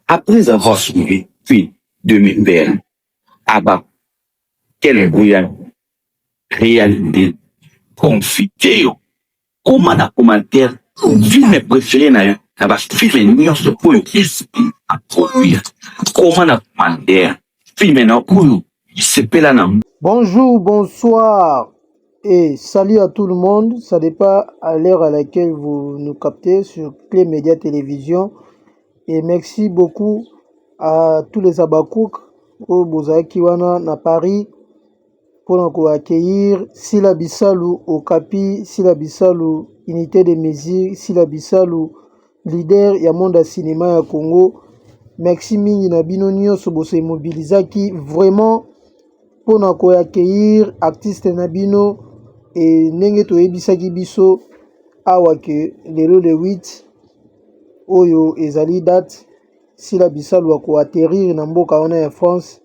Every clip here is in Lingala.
Après avoir suivi puis demi-père, Abba, quelle réalité confitée, comment la commentaire, film préféré na film nyonso oyo esprit à produire, comment la commentaire, film na oyo isepela na. Bonjour, bonsoir et salut à tout le monde. Ça dépend à l'heure à laquelle vous nous captez sur Clé Média Télévision. Et merci beaucoup à tous les Abakouk au Bozaki Wana na Paris pour nous accueillir. Sila Bissalou au Capi, Sila Bissalou Unité des Mesures, Sila Bissalou leader ya monde cinéma ya Congo. Merci mingi na bino nyonso bose mobilisaki vraiment pour nous accueillir artiste na bino et ndenge toyebisaki biso awa ke lelo le 8 oyo ezali date Sila Bissalu ako atterrir na mboka wana ya France.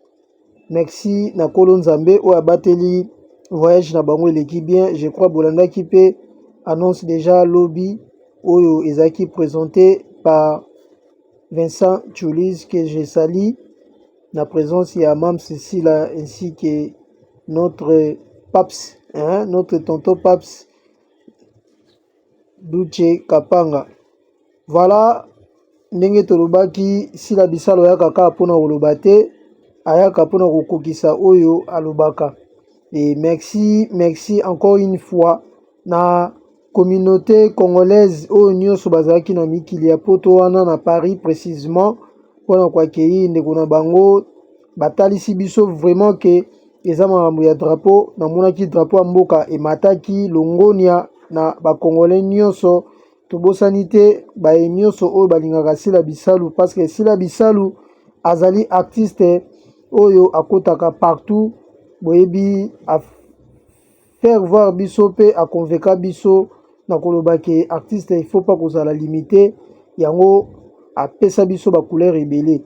Merci na kolo nzambe oyo abateli voyage na bango eleki bien. Je crois bolandaki pe annonce déjà lobby oyo ezaki présenté par Vincent Chulis que je salue. La présence de Mam Cécile ainsi que notre Paps, notre tonton Paps Duche Kapanga. Voilà, ndenge tolobaki Sila Bissalu ya kaka pona kolobate, ayaka pona kokokisa oyo alobaka. Et merci encore une fois na communauté congolaise oyo nyonso bazalaki na mikili ya poto wana na Paris précisément. Pona kwa kei ndeko na bango batalisi biso vraiment ke eza makambo ya drapeau na monaki drapeau ya mboka emataki longonia na bakongolais nyonso tobosani te baye nyonso oyo balingaka Sila Bissalu parce que Sila Bissalu azali artiste oyo akotaka partout boyebi a faire voir biso pe akonveka biso na koloba ke artiste il faut pas kozala limité yango apesa biso ba couleur ebele.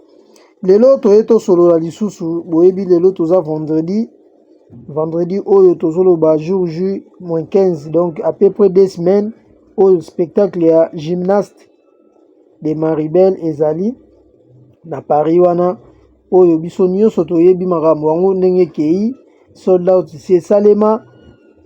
Lelo toye tosolola lisusu boyebi lelo toza vendredi oyo tozoloba jour J -15 donc à peu près 2 semaines oyo spectacle ya gymnaste de Maribel ezali na Paris wana oyo biso nyonso toyebi makambo yango ndenge kei sold out si esalema.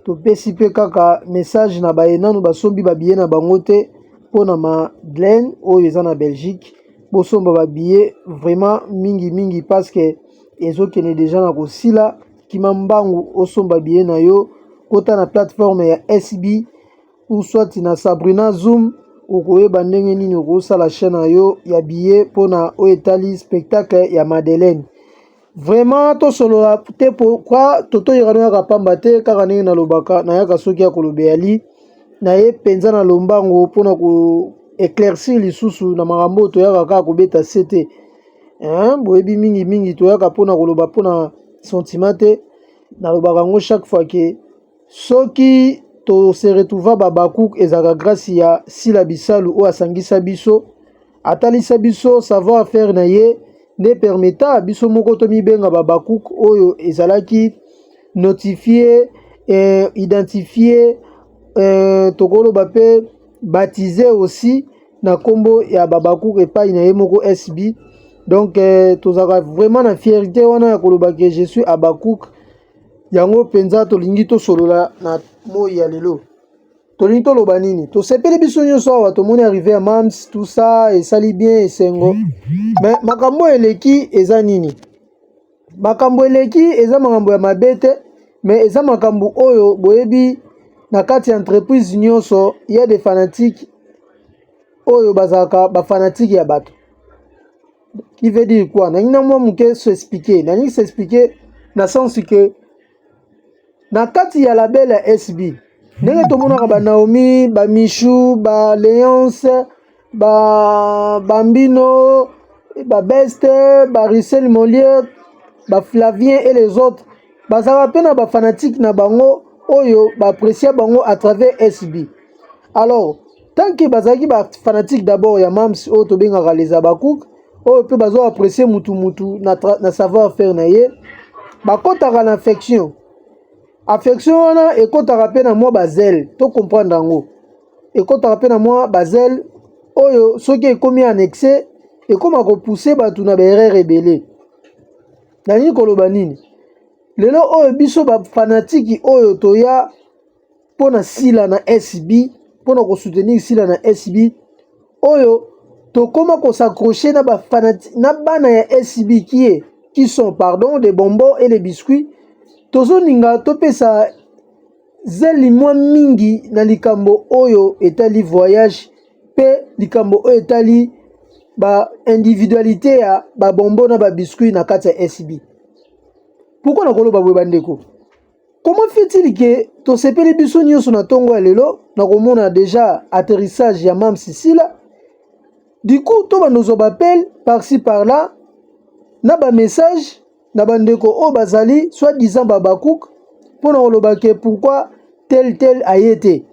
Topesi pe kaka message na bayenanu basombi babiye na bango te mpona Madeleine oyo eza na Belgique bosomba babiye vraiment mingi parce que ezokende déjà na kosila kima mbangu osomba biye na yo kota na plateforme ya SB ou soit na Sabrina Zoom okoyeba ndenge nini okosala chaîne na yo ya biye mpona oyo etali spectacle ya Madeleine. Vraiment tosolola te pourquoi totoyaka noyaka pamba te kaka ndenge nalobaka nayaka soki ya koloba yali naye mpenza na lombango mpona ko éclaircir lisusu na makambo toyaka kaka kobeta se te boyebi mingi toyaka mpona koloba mpona sentiment te nalobaka yango chaque fois ke soki tose retrouva babakouk ezalaka grâce ya Sila Bissalu oyo asangisa biso atalisa biso savoir faire na ye ne permeta biso moko tomibenga babakouk oyo ezalaki notifié identifié tokoloba pe baptisé aussi na kombo ya babakouk epai na ye moko SB. Donc tozaka vraiment na fierté wana ya koloba ke je suis abakouk yango penza tolingi tosolola na moi ya lelo tolingi toloba nini tosepeli biso nyonso awa tomoni arrivé ya Mams tout ça esali bien esengo mais makambo eleki eza nini makambo eleki eza makambo ya mabe te mais eza makambo oyo boyebi na kati ya entreprise nyonso ya des fanatiques oyo bazalaka bafanatique ya bato qui veut dire quoi nangi na mwa moke s'expliquer na sens que na kati ya label ya SB ndenge tomonaka ba Naomi ba Michou ba Léonce ba Bambino ba Beste ba Rissel Molière ba Flavien et les autres bazalaka pe na ba fanatique na bango oyo ba apprécier bango à travers SB. Alors tant que bazalaki ba fanatique d'abord ya Mams oyo tobengaka les abakouk oyo pe bazo apprécier mutu na savoir faire na ye bakotaka na affection wana ekotaka pe na mwa bazel to comprendre yango ekotaka pe na mwa bazel oyo soki ekomi annexe ekoma kopousse bato na baerreur ebele. Nani koloba nini? Lelo oyo biso bafanatiki oyo toya mpona sila na SB, mpona kosoutenir sila na SB, oyo tokoma kosakroche na bafanatiki na bana ya SB qui sont pardon des bonbons et les biscuits. Tozoninga topesa zeli mwa mingi na likambo oyo etali voyage pe likambo oyo etali ba individualité ya ba bonbons na ba biscuits na kati ya SB. Pourquoi na koloba boye bandeko? Comment fait-il que tosepeli biso nyonso na tongo ya lelo na komona déjà atterrissage ya Mams Sila? Du coup, to banozo bapel par-ci par-là na ba message na bandeko o bazali soi-disant babakouk pour na ke pourquoi tel a été.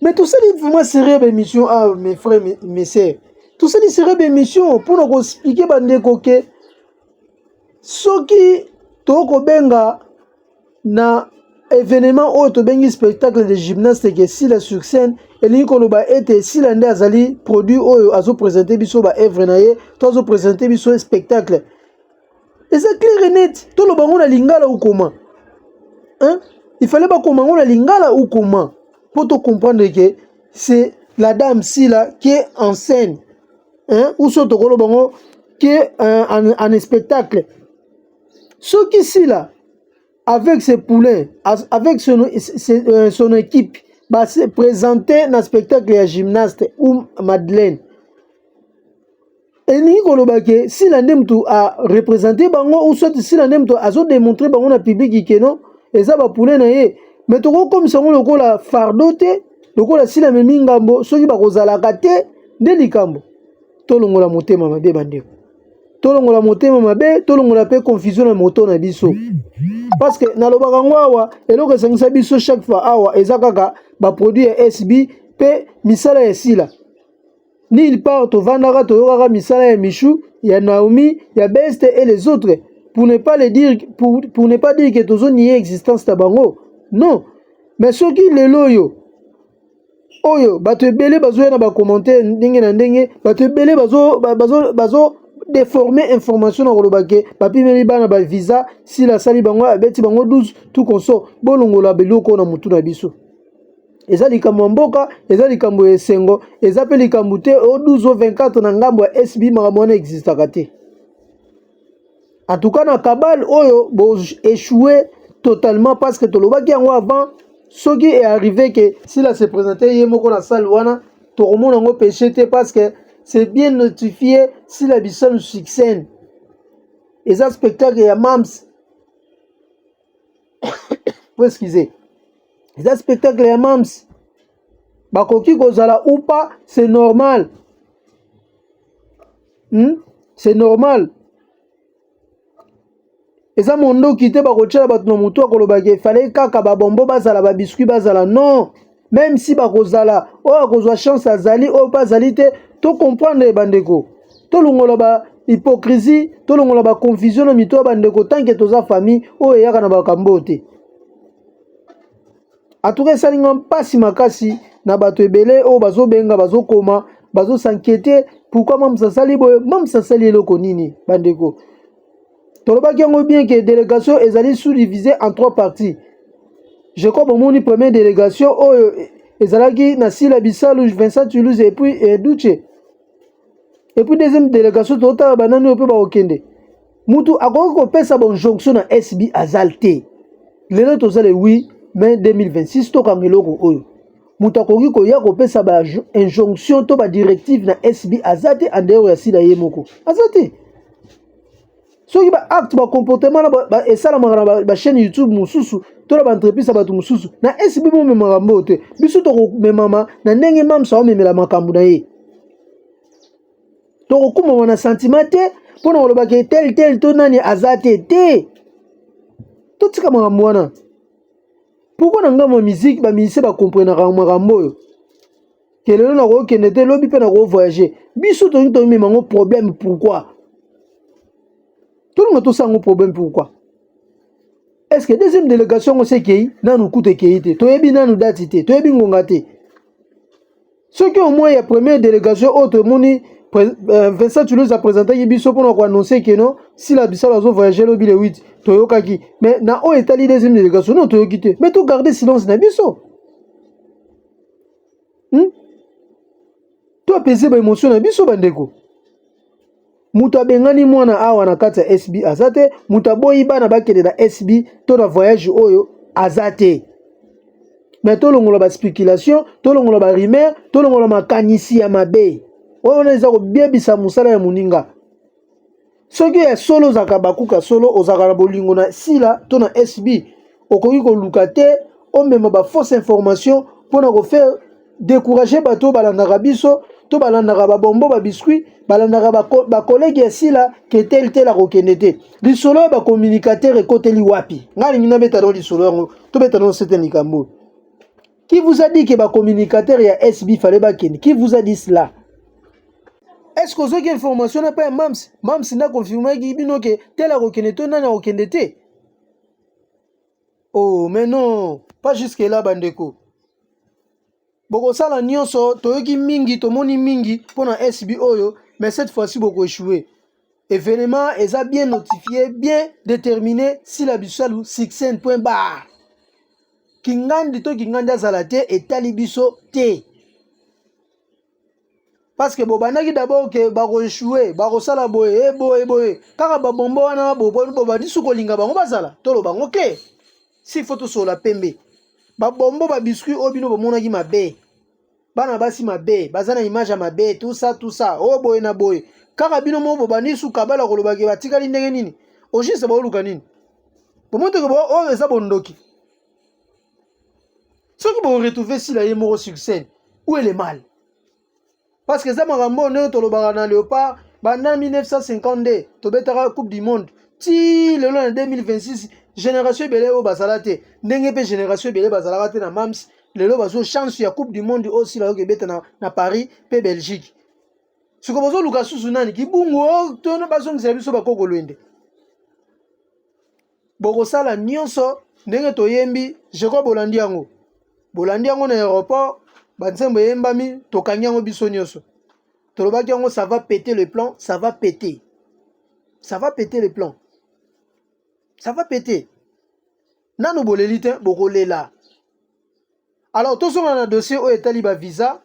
Mais tout ça dit vraiment sérieux émission mes frères mes sœurs. Tout ça dit sérieux émission pour nous expliquer bandeko ke soki toko benga na événement oyo tobengi spectacle de gymnaste ke sila sur scène elingi koloba ete sila nde azali produit oyo azo présenter biso ba œuvre na ye to azo présenter biso spectacle. Et c'est clair et net. Tout le monde a lingala ou comment? Hein? Il fallait pas comment on a lingala ou comment pour te comprendre que c'est la dame Sila qui est en scène. Hein? Ou surtout qui est en spectacle. Ce qui Sila avec ses poulains, avec son équipe, va se présenter dans le spectacle de gymnaste ou Madeleine. Et ni kolobake si la ndemtu a représenté bango ou soit si la ndemtu a zo démontré bango na public que non et ça va pouler na ye mais to comme ça on lokola fardote lokola si la memi ngambo soki ba kozala kate de likambo to longola motema mabe bandeko to longola motema mabe to longola pe confusion na moto na biso parce que na lobaka ngwawa eloko sangisa biso chaque fois awa ezakaka ba produit SB pe misala ya sila. Ni il part au Vandara, Toyora, Misala et Michou, il y a Naomi, il y a Best et les autres. Pour ne pas dire que Tozo n'y ait existence tabango. Non. Mais ce qui est loyo, oyo, bato belé bazo na ba commenter ndenge na ndenge, bato belé bazo déformer information na kolobake, papi meli bana ba visa, si la sali bango abeti bango 12 tout konso, bolongola beloko na mutu na biso. Eza likambo mboka, eza likambo esengo, eza pe likambo te o 12 au 24 na ngambo ya SB makambo wana existaka te. En tout cas na kabal oyo bo échoué totalement parce que tolobaki yango avant ce qui est arrivé que s'il a se présenté yemoko na salle wana to remona ngo péché te parce que c'est bien notifié si la bisal succès. Eza spectacle ya Mams. Pour excuser. Les spectacles ya Mams bakoki kozala ou pas c'est normal. C'est normal. Et ça mondo kité bakochela bato na mutu akolobaki fallait kaka ba bombo bazala ba biscuit bazala non même si bakozala o akozwa chance azali o pas azali te to comprendre bandeko to longola ba hypocrisie to longola ba confusion na mito bandeko tant que toza famille o yaka na bakambo te. En tout cas, ça n'a pas si makasi na bato ebele o bazo benga bazo koma bazo s'inquiéter pourquoi même ça sali eloko nini bandeko. Tolobaki yango bien que délégation ezali sous-divisée en 3 parties. Je crois bon moni première délégation oyo ezalaki na Sila Bisalu Vincent Toulouse et puis Duche. Et puis deuxième délégation tota banani ope ba okende. Mutu akoki kopesa bon jonction na SB azalte. Lelo tozale oui mais 2026 to kangeloko oyo muta koki koya kopesa ba injonction to ba directive na SB azate en dehors ya sila yemoko azate soki ba acte ba comportement na ba esala mara ba chaîne YouTube mususu to la ba entreprise ba mususu na SB mo memara mbote biso to ko memama na ndenge Mams o memela makambu na ye to ko kuma na sentiment te pona loba ke tel to nani azate te to tika makambu wana. Pourquoi dans la musique, les musiciens comprennent que les gens qui ne sont pas voyager. Biso to un problème pourquoi? Tout le monde a un problème pourquoi? Est-ce que deuxième délégation on sait qui n'a nous coûte qui te? Toi bien nous date te, toi bien ngongate. Ceux qui au moins la première délégation autre moni Vincent Toulouse a présenté biso pour annoncer que non, si la Bissau a voyagé le 8, Toyokaki. Mais na o état deuxième délégation, non, Toyokite. Mais tout garder silence na biso. Toi, peser ba émotion na biso bandeko. Muta bengani mwana awa na kati ya SB azate, muta boyi bana bakende na SB to na voyage oyo azate. Mais to longola ba spéculation, to longola ba rumeur, to longola makanisi ya mabe. On a biebisa musala ya muninga. Soki ya solo zaka bakuka solo ozaka na bolingo na sila to na SB okoki koluka te omema ba fausse information pona ko faire décourager bato balandaka biso to balandaka ba bombo ba biscuit balandaka ba collègue ya sila ke tel akokende te lisolo ya ba communicateur ekoteli wapi ngani ngina beta do lisolo yango to beta no c'était likambo. Qui vous a dit que ba communicateur ya SB fallait ba kende? Qui vous a dit cela? Est-ce que vous avez une information n'a pas Mams? Mams n'a confirmé que tel a reconnu tout, n'a reconnu té. Oh, mais non, pas jusque là, bandeko. Boko sala nyonso, toyoki mingi, tomoni mingi, pour un SB oyo, mais cette fois-ci, boko échoué. Événement, ils ont bien notifié, bien déterminé, si la bisalou, 6 point bar. Kingandi to kingandi azalate, et talibiso te. Parce que bobanaki d'abord que bako échoué, bako sala boye, boye. Kaka babombo wana boba disu kolinga bango bazala. Tolo bango clair. Si photo sur la pembe. Babombo ba biscuit obino bomonaki mabe. Bana basi mabe, bazana image mabe, tout ça. Oh boye na boye. Kaka bino mo boba disu kabala kolobaki batikali ndenge nini. Oji se ba oluka nini. Bomonte ko o eza bondoki. Ceux qui vont retrouver si la yemoro succès, où est le mal? Parce que ça m'a ramené au Barana Léopard, pendant 1952, tu la Coupe du Monde. Si le long de 2026, génération Belé au Basalate, n'engé génération Belé Basalate na Mams, le lot baso chance ya Coupe du Monde aussi là au Québec na Paris, pe Belgique. Ce que baso Lucas Sunani qui bungo, tu n'as pas son service au Bakoko Luende. Bokosala nyonso, n'engé toyembi, je crois Bolandiango. Bolandiango na aéroport. Bansembo yembami tokanyango biso nyonso. Tolobaki yango ça va péter le plan, ça va péter. Ça va péter le plan. Ça va péter. Nanu bolelite bokolela. Alors tout son na dossier o etali ba visa.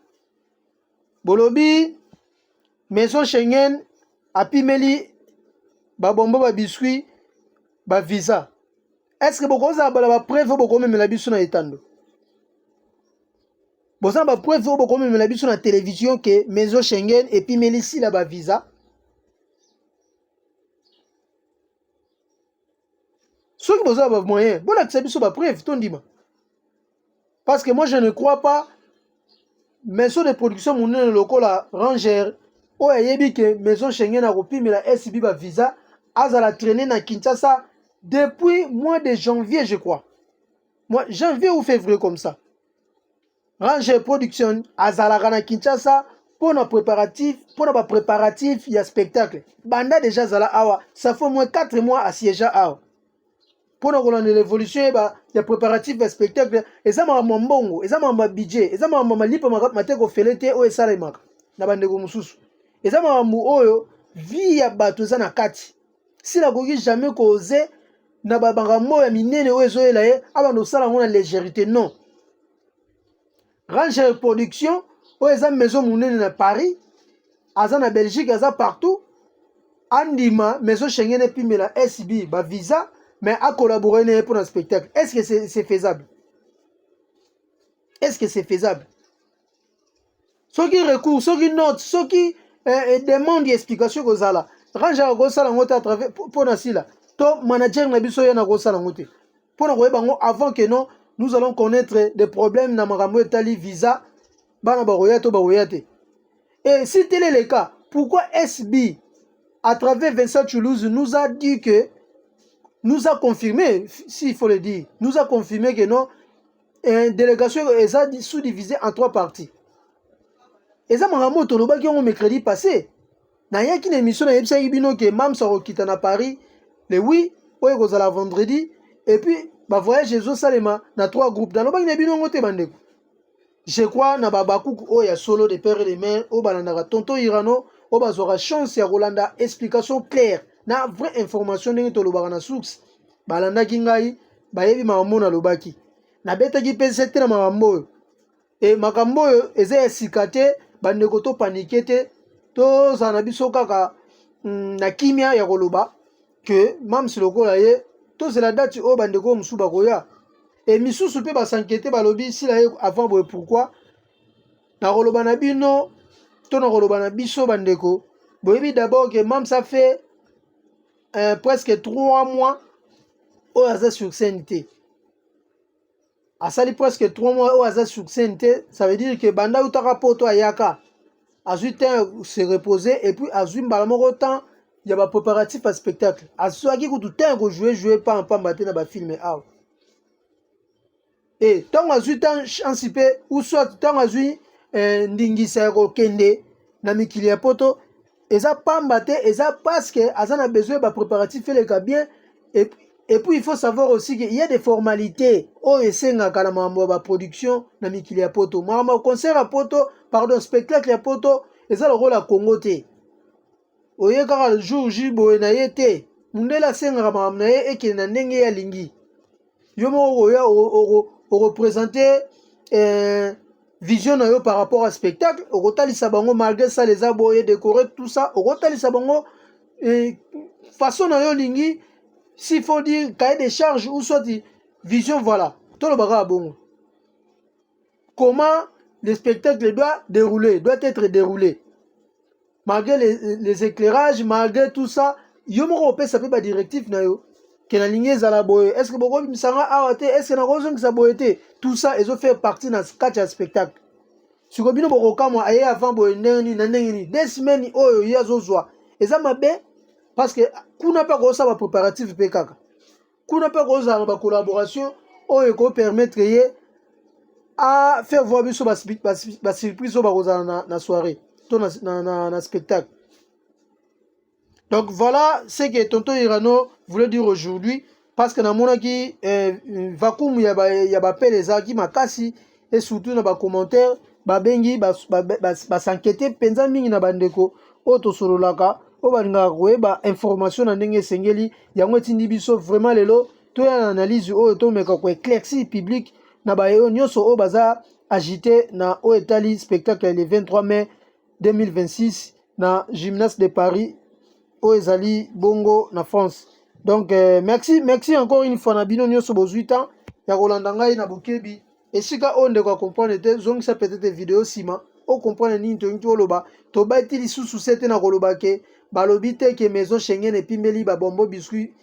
Bolobi maison Schengen apimeli ba bombo ba biscuit ba visa. Est-ce que bokoza ba preuve bokomemela biso na etando? Bon, ça va preuve au même la sur la télévision que maison Schengen et puis Mélissi là-bas visa. Ceux qui ont moyen, bon accès sur la preuve, ton dis-moi. Parce que moi je ne crois pas maison de production mon local la Ranger ou ayebi que maison Schengen a repris mais la SB ba visa a la traîner na Kinshasa depuis mois de janvier je crois. Moi janvier ou février comme ça. Ranger Production azalaka na Kinshasa pour nos préparatifs, il y a spectacle. Banda déjà zala awa, ça fait au moins 4 mois à siéger awa. Pour nous relancer l'évolution, il y a préparatifs à spectacle. Et ça m'a mbongo, et ça m'a budget, et ça m'a lipa ma teko felete o esale maka. Na bandeko mususu. Et ça m'a oyo vie ya bato za na kati. Si la koki jamais causé na babanga mo ya minene o ezoela ye, abando sala ngona légèreté non. Ranger Production, où est maison mounene na Paris, aza na Belgique, aza partout. Andima, maison Schengen et puis la SB, ba visa, mais à collaborer pour un spectacle. Est-ce que c'est faisable? Est-ce que c'est faisable? Ceux qui recourent, ceux qui notent, ceux qui demandent des explications aux ala. Ranger Gosala ngote à travers pour nasila. To manager na biso ya na Gosala ngote. Pour na bango avant que non nous allons connaître des problèmes dans Marambo et Tali visa, bana baroyate ou baroyate. Et si tel est le cas, pourquoi SB, à travers Vincent Toulouse, nous a dit que, nous a confirmé, s'il faut le dire, nous a confirmé que non, une délégation est sous-divisée en 3 parties. Et ça, Marambo Toloba qui ont mercredi passé. N'a y a qu'une émission à Epsa Ibino qui est même sur Okitana à Paris, le 8, ou est vendredi, et puis, bah voyage Jésus Salema na 3 groupes dans le banc nebino ngote bandeko. Je crois na babakou o ya solo de père et de mère o balandaka tonton Irano o bazwaka chance ya kolanda explication claire na vraie information ndenge tolobaka na source balandaki ngai bayebi makambo nalobaki nabetaki mpe sete na makambo oyo e makambo oyo eza ya sika te bandeko topanike te tozala na biso kaka na kimia ya koloba ke mamsi lokola ye tozela dati oyo bandeko oyo mosusu bakoya e misusu mpe basankete balobi sila ye avant boye pourquoi nakoloba na bino to nakoloba na biso bandeko boyebi d'abord ke mamsi afe presque 3 mois oyo aza sur scène te asali presque 3 mois oyo aza sur scène te ça veut dire que banda utaka poto ayaka azwi temps se reposer et puis azwi mbala moko temps ya bapréparatif ya spectacle azwaki kutu temps kojouer pamba te na bafilme awa e ntango azwi temps chansi mpe ou soit ntango azwi ndingisa ya kokende na mikili ya poto eza pamba te eza parce que aza na besoin bapréparatif eleka bien et puis il faut savoir aussi qu'il y a des formalités oyo esengaka na makambo ya baproduction na mikili ya poto makambo ya concert ya poto pardon spectacle ya poto eza lokola Congo te oye kaka jour J boye na ye te mundele asengaka makambo na ye ekende na ndenge ye alingi yo moko oya oreprésente vision na yo par rapport à spectacle okotalisa bango malgré ça les aboye décoré tout ça okotalisa bango façon na yo olingi s'il faut dire cahier des charges ou soit vision voilà tolobaka bongo comment le spectacle doit être déroulé malgré les éclairages malgré tout ça yo moko opesa mpe badirectif na yo ke nalingi ezala boye est ce que bokobimisanga awa te est ce que nakozongisa boye te tout ça ezofaire partie na kati ya spectacle siko bino bokokamwa aye avant boye ndenge nini na ndenge nini 2 semaines oyo ye azozwa eza mabe parce que kuna mpe kozala bapréparatif mpe kaka kuna mpe kozala na bacollaboration oyo ekopermettre ye a faire voir biso basurprise oyo bakozala na soirée to na spectacle. Donc voilà ce que Tonton Irano voulait dire aujourd'hui parce que namonaki vacuum ya bapele ezalaki makasi et surtout na bacommentaire babengi basankete mpenza mingi na bandeko oyo tosololaka oyo balingaka koyeba information na ndenge esengeli yango etindi biso vraiment lelo toya na analyse oyo tomeka koéclaircir public na bayo nyonso oyo baza agité na oyo etali spectacle le 23 mai 2026 na Gymnase de Paris oyo ezali bongo na France. Donc merci encore une fois na bino nyonso bozwi temps ya kolanda ngai na bokebi esika oyo ndeko comprendre te zongisa peut-être vidéo sima o comprendre nini toyingi oloba tobaiti lisusu se te na koloba ke balobi te ke maison Schengen epimbeli babombo biscuit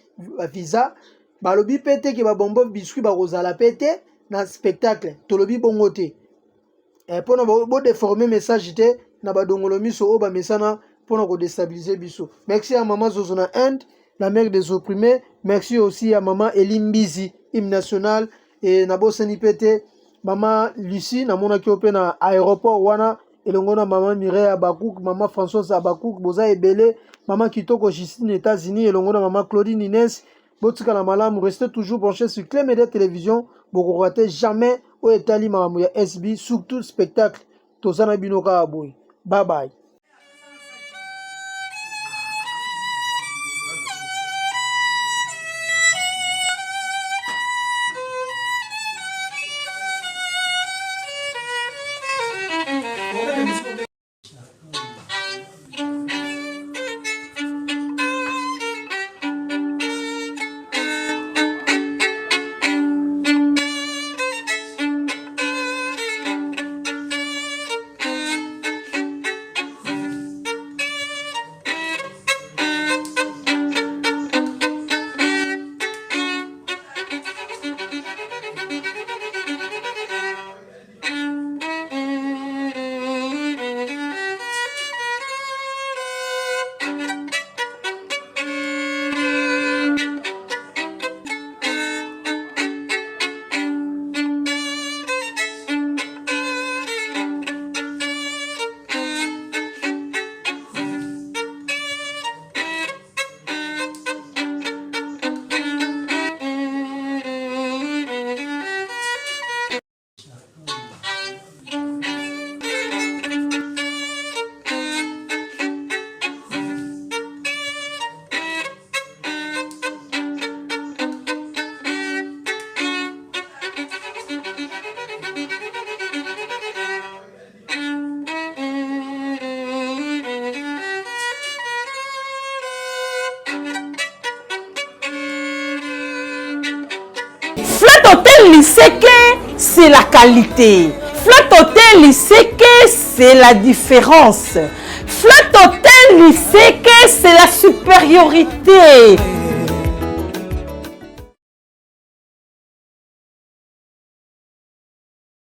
visa balobi pe te ke babombo biscuit bakozala pe te na spectacle tolobi bongo te mpona bodéforme message te na badongolo miso oyo bamesana mpona kodestabiliser biso. Merci à maman Zozo na Inde, la mère des opprimés. Merci aussi à maman Elimbizi, hymne national et nabosani pete maman Lucie namonaki ope na aéroport wana elongo na maman Mireille Abakouk, maman Françoise Abakouk, boza ebele, maman Kitoko Justine États-Unis elongo na maman Claudine Inès. Botika na malamu, restez toujours branchés sur Clé Média Télévision. Boko raté jamais au etali mamu ya SB, surtout spectacle. Tozana binoka aboy. Bye bye. Flat Hotel, il sait que c'est la qualité. Flat Hotel, il sait que c'est la différence. Flat Hotel, il sait que c'est la supériorité.